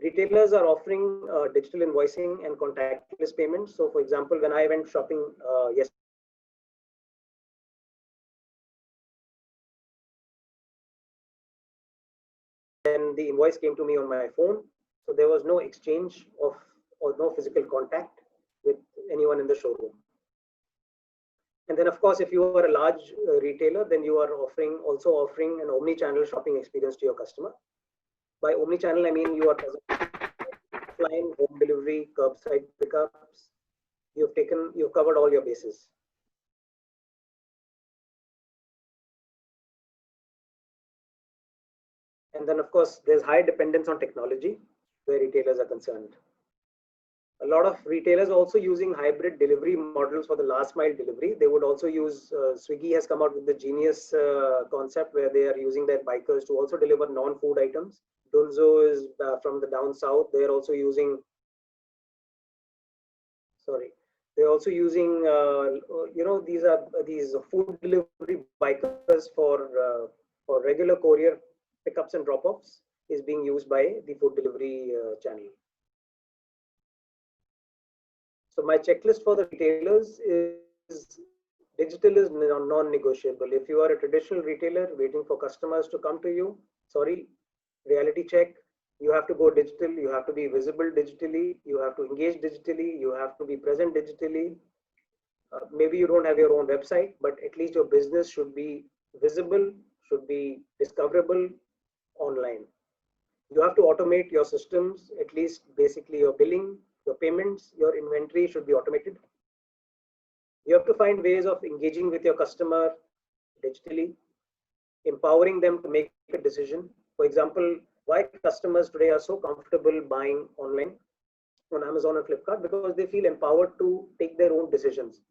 Speaker 2: Retailers are offering digital invoicing and contactless payments. So for example, when I went shopping yesterday, then the invoice came to me on my phone. So there was no exchange of or no physical contact with anyone in the showroom. And then, of course, if you are a large retailer, then you are also offering an omni-channel shopping experience to your customer. By omni-channel, I mean you are offline, home delivery, curbside pickups. You've covered all your bases. And then, of course, there's high dependence on technology where retailers are concerned. A lot of retailers are also using hybrid delivery models for the last mile delivery. They would also use, Swiggy has come out with the genius concept where they are using their bikers to also deliver non-food items. Dunzo is from the down south. They're also using, they're also using, these food delivery bikers for regular courier pickups and drop-offs is being used by the food delivery channel. So my checklist for the retailers is digital is non-negotiable. If you are a traditional retailer waiting for customers to come to you, sorry, reality check. You have to go digital. You have to be visible digitally. You have to engage digitally. You have to be present digitally. Maybe you don't have your own website, but at least your business should be visible, should be discoverable online. You have to automate your systems, at least basically your billing, your payments, your inventory should be automated. You have to find ways of engaging with your customer digitally, empowering them to make a decision. For example, why customers today are so comfortable buying online on Amazon and Flipkart? Because they feel empowered to take their own decisions.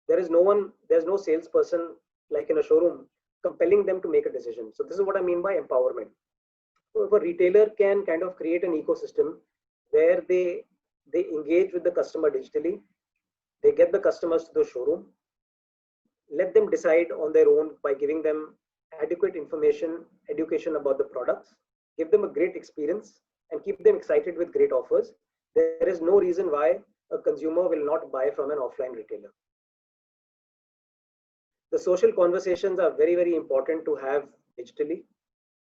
Speaker 2: There's no salesperson like in a showroom compelling them to make a decision. So this is what I mean by empowerment. So if a retailer can kind of create an ecosystem where they engage with the customer digitally, they get the customers to the showroom, let them decide on their own by giving them adequate information, education about the products, give them a great experience and keep them excited with great offers. There is no reason why a consumer will not buy from an offline retailer. The social conversations are very, very important to have digitally.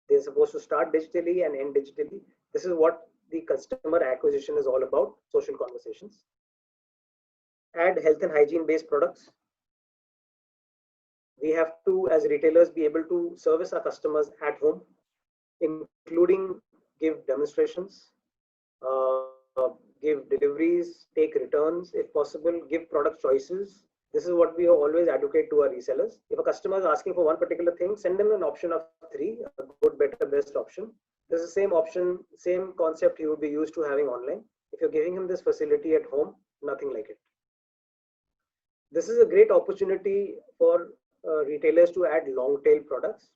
Speaker 2: They're supposed to start digitally and end digitally. This is what the customer acquisition is all about, social conversations. Add health and hygiene based products. We have to, as retailers, be able to service our customers at home, including give demonstrations, give deliveries, take returns if possible, give product choices. This is what we always advocate to our resellers. If a customer is asking for one particular thing, send them an option of 3, a good, better, best option. This is the same option, same concept he would be used to having online. If you're giving him this facility at home, nothing like it. This is a great opportunity for retailers to add long tail products.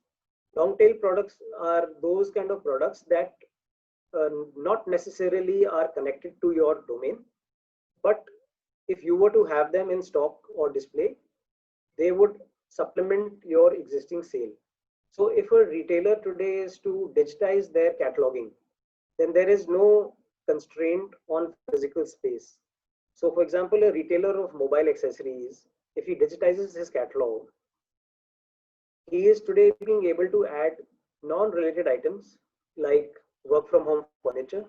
Speaker 2: Long tail products are those kind of products that not necessarily are connected to your domain, but if you were to have them in stock or display, they would supplement your existing sale. So if a retailer today is to digitize their cataloging, then there is no constraint on physical space. So for example, a retailer of mobile accessories, if he digitizes his catalog, he is today being able to add non-related items like work from home furniture.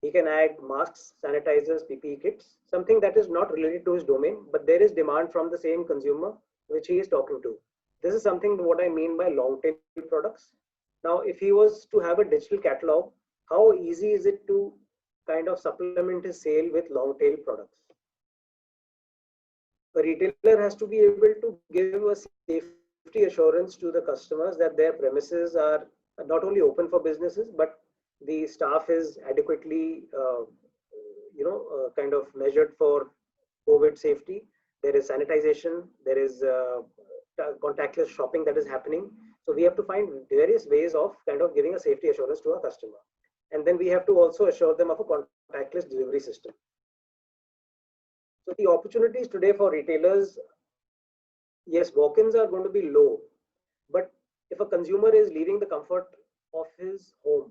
Speaker 2: He can add masks, sanitizers, PPE kits, something that is not related to his domain, but there is demand from the same consumer which he is talking to. This is something what I mean by long tail products. Now, if he was to have a digital catalog, how easy is it to kind of supplement his sale with long tail products? A retailer has to be able to give a safety assurance to the customers that their premises are not only open for businesses, but the staff is adequately, kind of measured for COVID safety. There is sanitization, there is contactless shopping that is happening. So we have to find various ways of kind of giving a safety assurance to our customer. And then we have to also assure them of a contactless delivery system. So the opportunities today for retailers, yes, walk-ins are going to be low, but if a consumer is leaving the comfort of his home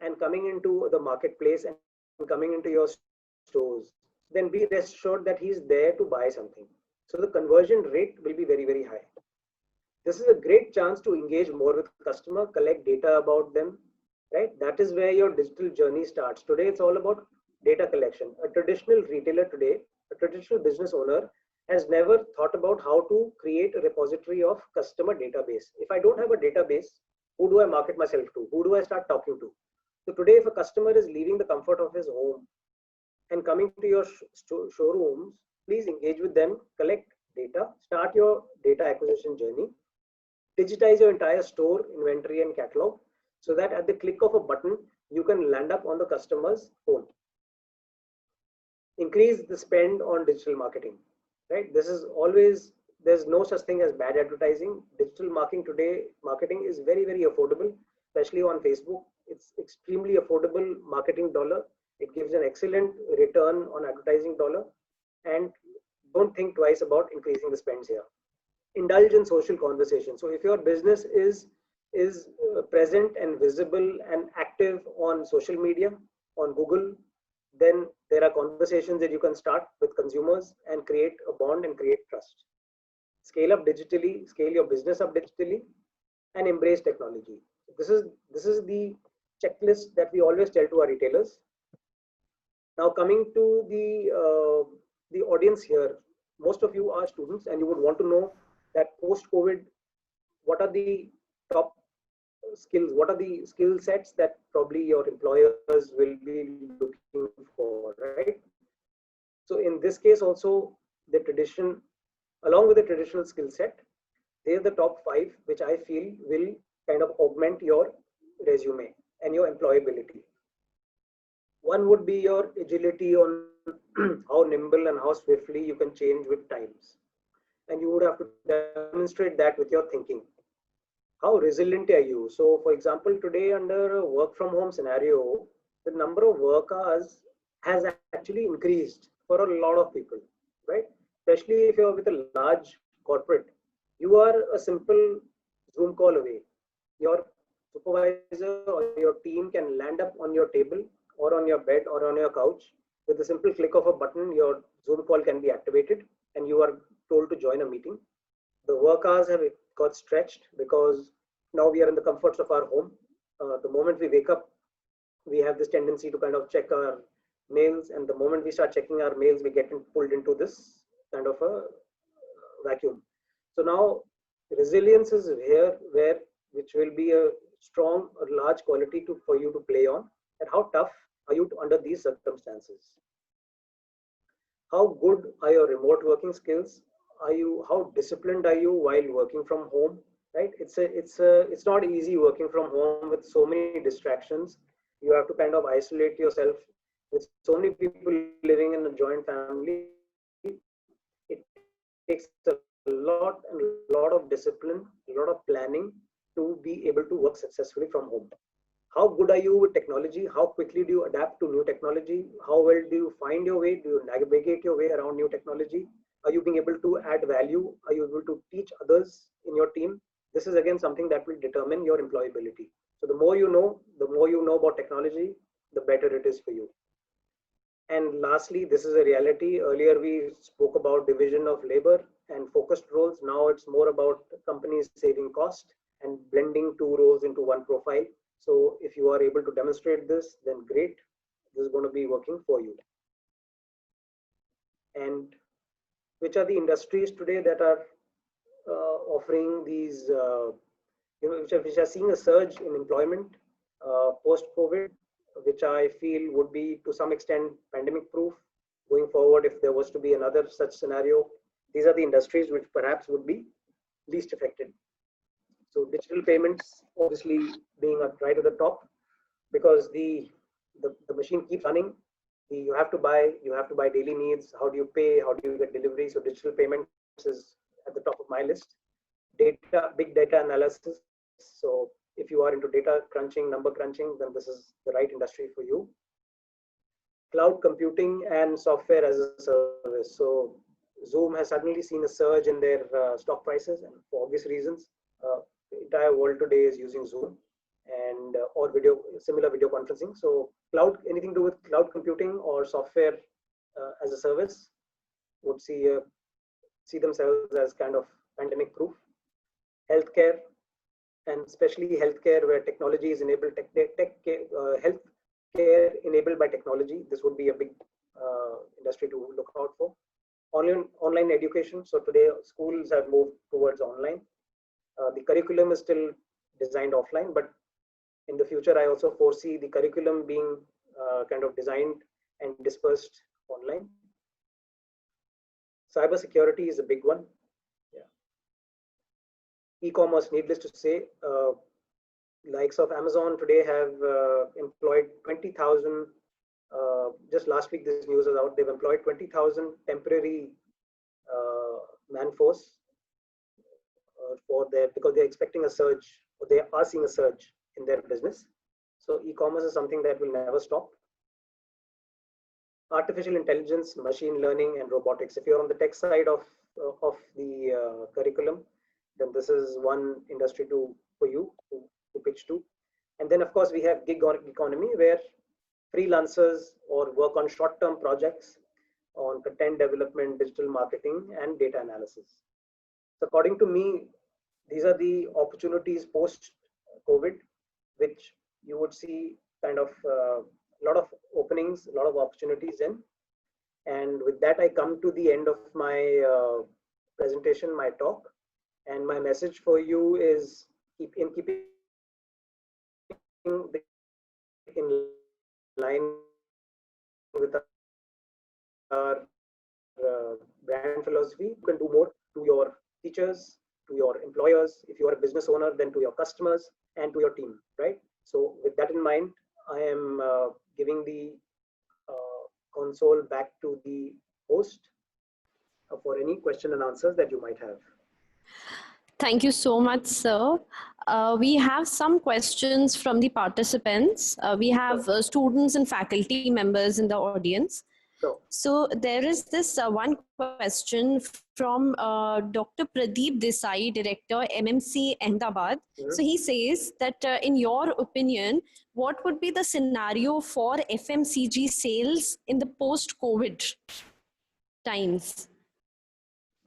Speaker 2: and coming into the marketplace and coming into your stores, then be rest assured that he's there to buy something. So the conversion rate will be very, very high. This is a great chance to engage more with customer, collect data about them, right? That is where your digital journey starts. Today, it's all about data collection. A traditional retailer today, a traditional business owner has never thought about how to create a repository of customer database. If I don't have a database, who do I market myself to? Who do I start talking to? So today, if a customer is leaving the comfort of his home and coming to your showrooms, please engage with them, collect data, start your data acquisition journey, digitize your entire store, inventory and catalog, so that at the click of a button, you can land up on the customer's phone. Increase the spend on digital marketing, right? This is always, there's no such thing as bad advertising. Digital marketing is very, very affordable, especially on Facebook. It's extremely affordable marketing dollar. It gives an excellent return on advertising dollar, and don't think twice about increasing the spends here. Indulge in social conversation. So if your business is present and visible and active on social media, on Google, then there are conversations that you can start with consumers and create a bond and create trust. Scale up digitally, scale your business up digitally, and embrace technology. This is the checklist that we always tell to our retailers. Now coming to the audience here, most of you are students and you would want to know that post-COVID, what are the top skills, what are the skill sets that probably your employers will be looking for, right? So in this case also, the tradition, along with the traditional skill set, they are the top 5 which I feel will kind of augment your resume and your employability. One would be your agility on how nimble and how swiftly you can change with times. And you would have to demonstrate that with your thinking. How resilient are you? So for example, today under a work from home scenario, the number of work hours has actually increased for a lot of people, right? Especially if you're with a large corporate, you are a simple Zoom call away. Your supervisor or your team can land up on your table or on your bed or on your couch. With a simple click of a button, your Zoom call can be activated and you are told to join a meeting. The work hours have got stretched because now we are in the comforts of our home. The moment we wake up, we have this tendency to kind of check our mails, and the moment we start checking our mails, we get pulled into this kind of a vacuum. So now resilience is here, which will be a strong or large quality for you to play on. And how tough are you under these circumstances? How good are your remote working skills? How disciplined are you while working from home? Right? It's not easy working from home with so many distractions. You have to kind of isolate yourself with so many people living in a joint family. It takes a lot of discipline, a lot of planning to be able to work successfully from home. how good are you with technology? How quickly do you adapt to new technology? How well do you find your way? Do you navigate your way around new technology? Are you being able to add value? Are you able to teach others in your team? This is again something that will determine your employability. So the more you know about technology, the better it is for you. And lastly, this is a reality. Earlier we spoke about division of labor and focused roles. Now it's more about companies saving cost and blending two roles into one profile. So if you are able to demonstrate this, then great. This is going to be working for you. And which are the industries today that are offering these, which are seeing a surge in employment post-COVID, which I feel would be to some extent pandemic proof going forward if there was to be another such scenario. These are the industries which perhaps would be least affected. So digital payments obviously being right at the top, because the machine keeps running. You have to buy daily needs. How do you pay? How do you get delivery? So digital payments is at the top of my list. Data, big data analysis. So if you are into data crunching, number crunching, then this is the right industry for you. Cloud computing and software as a service. So Zoom has suddenly seen a surge in their stock prices, and for obvious reasons. The entire world today is using Zoom and or similar video conferencing. So cloud, anything to do with cloud computing or software as a service would see themselves as kind of pandemic proof. Healthcare, and especially healthcare where technology is enabled, healthcare enabled by technology. This would be a big industry to look out for. Online education. So today schools have moved towards online. The curriculum is still designed offline, but in the future, I also foresee the curriculum being kind of designed and dispersed online. Cybersecurity is a big one. Yeah. E-commerce, needless to say, likes of Amazon today have employed 20,000. Just last week, this news was out. They've employed 20,000 temporary man force because they're expecting a surge, or they are seeing a surge in their business. So e-commerce is something that will never stop. Artificial intelligence, machine learning, and robotics. If you're on the tech side of the curriculum, then this is one industry for you to pitch to. And then of course we have gig economy, where freelancers or work on short-term projects on content development, digital marketing, and data analysis. So according to me, these are the opportunities post-COVID, which you would see kind of a lot of openings, a lot of opportunities in. And with that, I come to the end of my presentation, my talk. And my message for you is keeping in line with our brand philosophy. You can do more to your teachers, to your employers, if you are a business owner, then to your customers and to your team, right? So with that in mind, I am giving the console back to the host for any question and answers that you might have.
Speaker 1: Thank you so much, sir. We have some questions from the participants. We have students and faculty members in the audience. So there is this one question from Dr. Pradeep Desai, Director, MMC Ahmedabad. So he says that in your opinion, what would be the scenario for FMCG sales in the post-COVID times?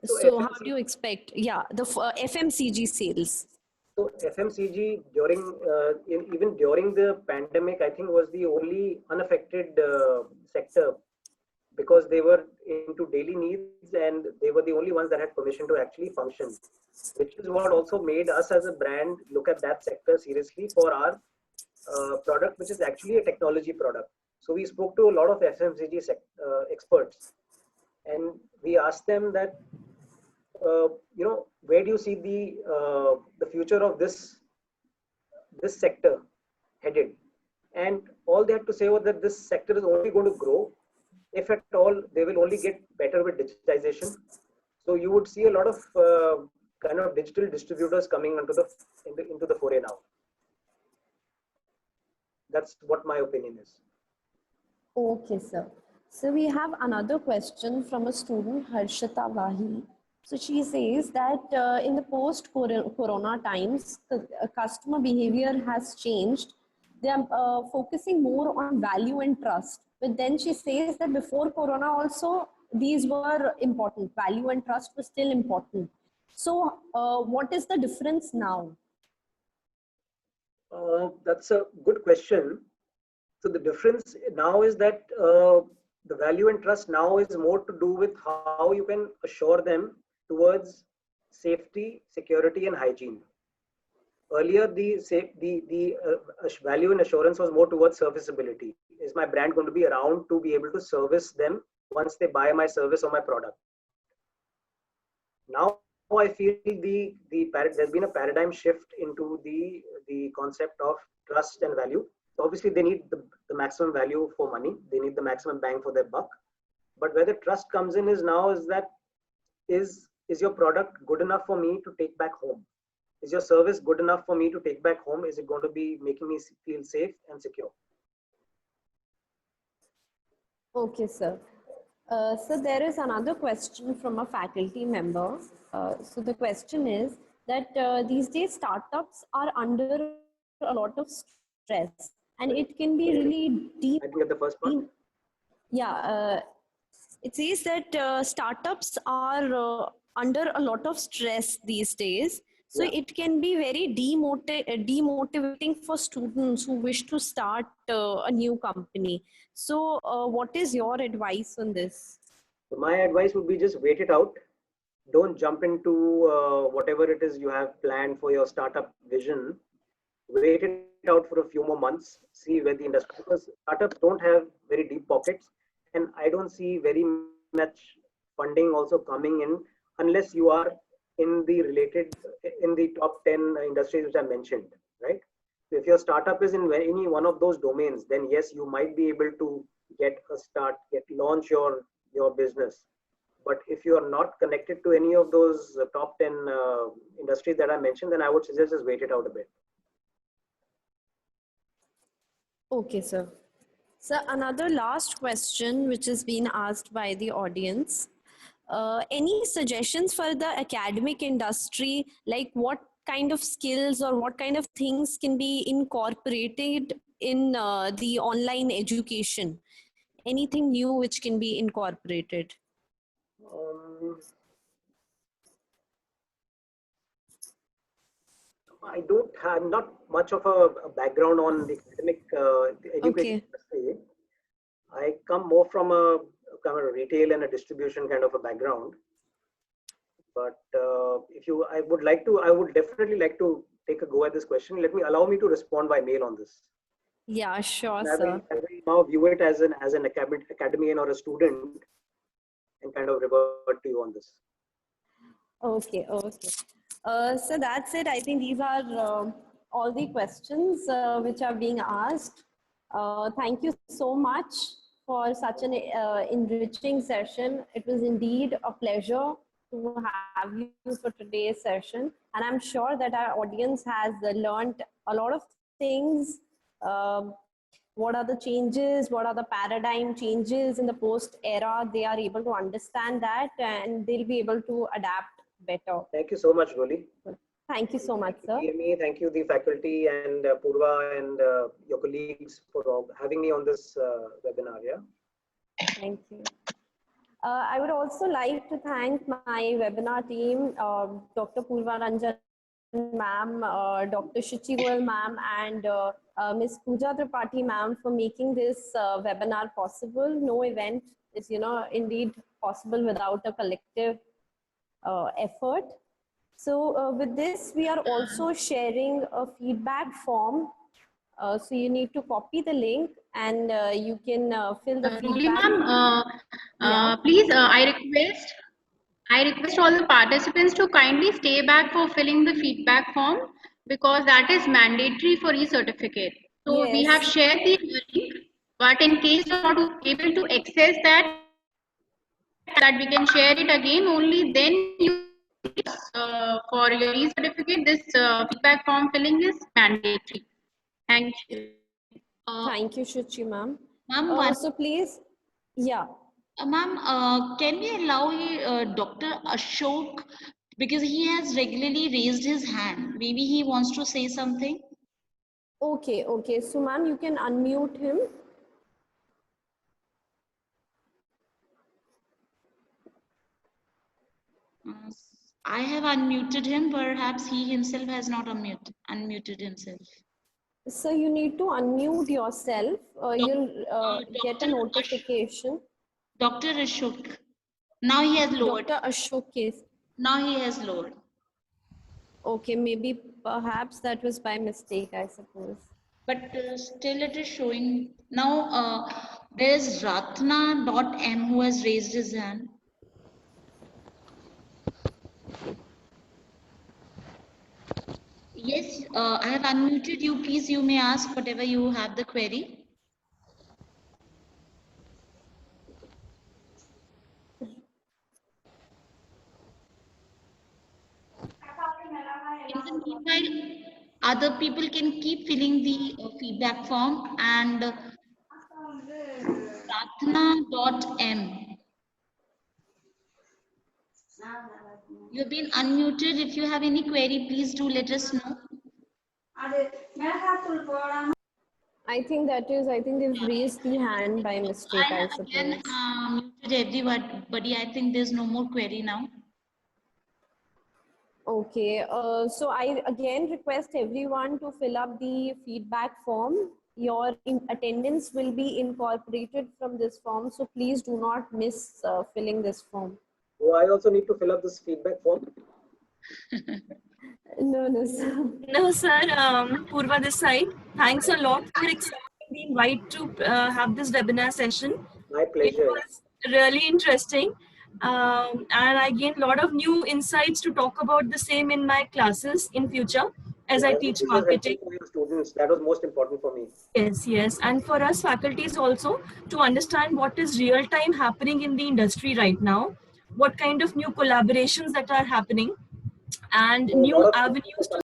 Speaker 1: So how do you expect, the FMCG sales?
Speaker 2: So FMCG even during the pandemic, I think was the only unaffected sector, because they were into daily needs and they were the only ones that had permission to actually function, which is what also made us as a brand look at that sector seriously for our product, which is actually a technology product. So we spoke to a lot of FMCG experts, and we asked them that, where do you see the future of this sector headed? And all they had to say was that this sector is only going to grow. If at all, they will only get better with digitization. So you would see a lot of kind of digital distributors coming into the foray now. That's what my opinion is.
Speaker 1: Okay, sir. So we have another question from a student, Harshita Vahi. So she says that in the post-corona times, the customer behavior has changed. They are focusing more on value and trust. But then she says that before corona also, these were important. Value and trust was still important. So what is the difference now?
Speaker 2: That's a good question. So the difference now is that the value and trust now is more to do with how you can assure them towards safety, security, and hygiene. Earlier, the value and assurance was more towards serviceability. Is my brand going to be around to be able to service them once they buy my service or my product? Now I feel there's been a paradigm shift into the concept of trust and value. So obviously, they need the maximum value for money. They need the maximum bang for their buck. But where the trust comes in is now is that is your product good enough for me to take back home? Is your service good enough for me to take back home? Is it going to be making me feel safe and secure?
Speaker 1: Okay, sir. So there is another question from a faculty member. So the question is that these days startups are under a lot of stress, and it can be really deep.
Speaker 2: I didn't get the first part.
Speaker 1: Yeah, it says that startups are under a lot of stress these days. So
Speaker 2: Yeah.
Speaker 1: it can be very demotivating for students who wish to start a new company. So what is your advice on this?
Speaker 2: So my advice would be just wait it out. Don't jump into whatever it is you have planned for your startup vision. Wait it out for a few more months, see where the industry, because startups don't have very deep pockets, and I don't see very much funding also coming in unless you are in the top 10 industries which I mentioned, right? So if your startup is in any one of those domains, then yes, you might be able to get a start, launch your business. But if you are not connected to any of those top 10 industries that I mentioned, then I would suggest just wait it out a bit.
Speaker 1: Okay, sir. So another last question which has been asked by the audience. Any suggestions for the academic industry, like what kind of skills or what kind of things can be incorporated in the online education? Anything new which can be incorporated?
Speaker 2: I'm not much of a background on the academic the education
Speaker 1: Okay.
Speaker 2: industry. I come more from a kind of a retail and a distribution kind of a background. But I would definitely like to take a go at this question. Allow me to respond by mail on this.
Speaker 1: Yeah, sure,
Speaker 2: And
Speaker 1: sir.
Speaker 2: I will now view it as an academic or a student and kind of revert to you on this.
Speaker 1: Okay, okay. So that's it. I think these are all the questions which are being asked. Thank you so much for such an enriching session. It was indeed a pleasure to have you for today's session. And I'm sure that our audience has learned a lot of things. What are the changes? What are the paradigm changes in the post era? They are able to understand that and they'll be able to adapt better.
Speaker 2: Thank you so much, Roli.
Speaker 1: Thank you so much, sir.
Speaker 2: Thank you, the faculty and Purva and your colleagues for having me on this webinar. Yeah.
Speaker 1: Thank you. I would also like to thank my webinar team, Dr. Purva Ranjan ma'am, Dr. Shuchi Goel ma'am, and Ms. Pooja Tripathi ma'am for making this webinar possible. No event is, indeed possible without a collective effort. So with this, we are also sharing a feedback form. So you need to copy the link and you can fill the feedback.
Speaker 4: Ma'am, please, I request all the participants to kindly stay back for filling the feedback form because that is mandatory for e-certificate. So we have
Speaker 1: Yes.
Speaker 4: shared the link, but in case you're not able to access that we can share it again. Only then you for your e-certificate, this feedback form filling is mandatory. Thank you.
Speaker 1: Thank you, Shuchi ma'am.
Speaker 5: Ma'am,
Speaker 1: So please, yeah.
Speaker 5: ma'am, can we allow Dr. Ashok, because he has regularly raised his hand. Maybe he wants to say something.
Speaker 1: Okay, okay. So ma'am, you can unmute him.
Speaker 5: I have unmuted him. Perhaps he himself has not unmuted himself.
Speaker 1: So you need to unmute yourself. You'll get a
Speaker 5: Dr.
Speaker 1: notification.
Speaker 5: Dr. Ashok. Now he has lowered.
Speaker 1: Dr. Ashok, yes.
Speaker 5: Now he has lowered.
Speaker 1: Okay, maybe perhaps that was by mistake, I suppose.
Speaker 5: But still it is showing. Now there is Ratna.m who has raised his hand. Yes, I have unmuted you. Please, you may ask whatever you have the query. In the meanwhile, other people can keep filling the feedback form and Ratna.m. You've been unmuted. If you have any query, please do let us know.
Speaker 1: I think they've raised the hand by mistake, I suppose.
Speaker 5: Again, muted everybody. I think there's no more query now.
Speaker 1: Okay, so I again request everyone to fill up the feedback form. Your attendance will be incorporated from this form, so please do not miss filling this form.
Speaker 2: So I also need to fill up this feedback form.
Speaker 1: No, sir.
Speaker 3: No, sir. Purva this side. Thanks a lot for accepting the invite to have this webinar session.
Speaker 2: My pleasure.
Speaker 3: It was really interesting. And I gained a lot of new insights to talk about the same in my classes in future as I teach marketing.
Speaker 2: For your students, that was most important for me.
Speaker 3: Yes, yes. And for us faculties also to understand what is real time happening in the industry right now, what kind of new collaborations that are happening, and new avenues to